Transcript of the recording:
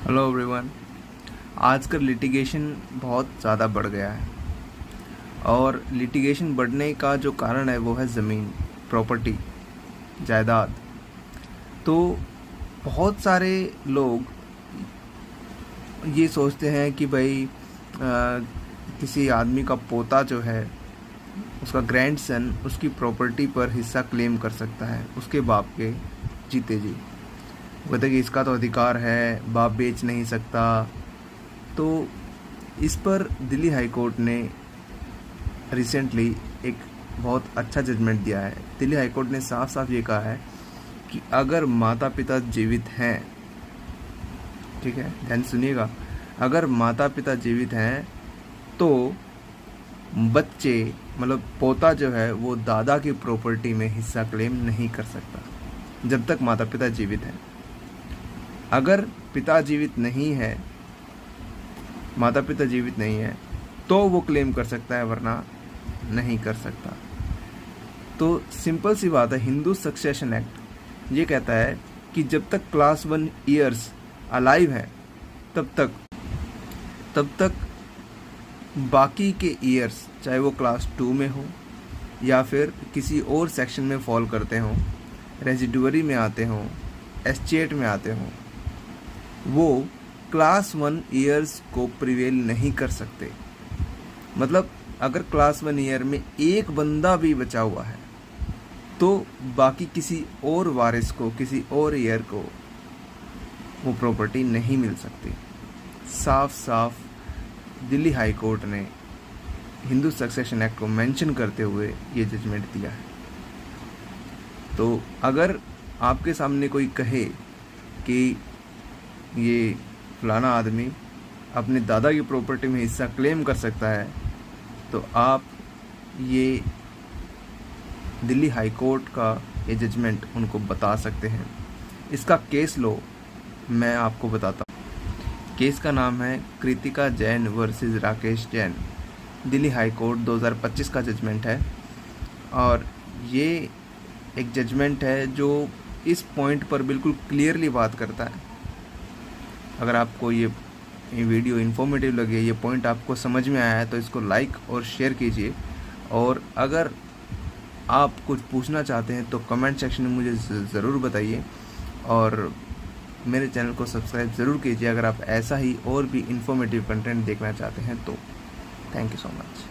Hello everyone. आजकल litigation बहुत ज़्यादा बढ़ गया है और लिटिगेशन बढ़ने का जो कारण है वो है ज़मीन, प्रॉपर्टी, जायदाद। तो बहुत सारे लोग ये सोचते हैं कि भाई किसी आदमी का पोता जो है, उसका ग्रैंडसन उसकी प्रॉपर्टी पर हिस्सा क्लेम कर सकता है उसके बाप के जीते जी। कहते कि इसका तो अधिकार है, बाप बेच नहीं सकता। तो इस पर दिल्ली हाई कोर्ट ने रिसेंटली एक बहुत अच्छा जजमेंट दिया है। दिल्ली हाई कोर्ट ने साफ साफ ये कहा है कि अगर माता पिता जीवित हैं, ठीक है, ध्यान सुनिएगा, अगर माता पिता जीवित हैं तो बच्चे मतलब पोता जो है वो दादा की प्रॉपर्टी में हिस्सा क्लेम नहीं कर सकता जब तक माता पिता जीवित हैं। अगर पिता जीवित नहीं है, माता पिता जीवित नहीं है, तो वो क्लेम कर सकता है, वरना नहीं कर सकता। तो सिंपल सी बात है, हिंदू सक्सेशन एक्ट ये कहता है कि जब तक क्लास 1 ईयर्स अलाइव है तब तक बाकी के ईयर्स, चाहे वो क्लास 2 में हो या फिर किसी और सेक्शन में फॉल करते हों, रेजिडुअरी में आते हों, एस्टेट में आते हों, वो क्लास 1 ईयर्स को प्रिवेल नहीं कर सकते। मतलब अगर क्लास 1 ईयर में एक बंदा भी बचा हुआ है तो बाकी किसी और वारिस को, किसी और ईयर को वो प्रॉपर्टी नहीं मिल सकती। साफ साफ दिल्ली हाई कोर्ट ने हिंदू सक्सेशन एक्ट को मेंशन करते हुए ये जजमेंट दिया है। तो अगर आपके सामने कोई कहे कि ये फलाना आदमी अपने दादा की प्रॉपर्टी में हिस्सा क्लेम कर सकता है, तो आप ये दिल्ली हाई कोर्ट का ये जजमेंट उनको बता सकते हैं। इसका केस लो मैं आपको बताता हूँ। केस का नाम है Kritika Jain versus Rakesh Jain. Delhi high court 2025 का जजमेंट है और ये एक जजमेंट है जो इस पॉइंट पर बिल्कुल क्लियरली बात करता है। अगर आपको ये वीडियो इन्फॉर्मेटिव लगे, ये पॉइंट आपको समझ में आया है, तो इसको लाइक और शेयर कीजिए। और अगर आप कुछ पूछना चाहते हैं तो कमेंट सेक्शन में मुझे ज़रूर बताइए और मेरे चैनल को सब्सक्राइब ज़रूर कीजिए अगर आप ऐसा ही और भी इन्फॉर्मेटिव कंटेंट देखना चाहते हैं तो। Thank you so much.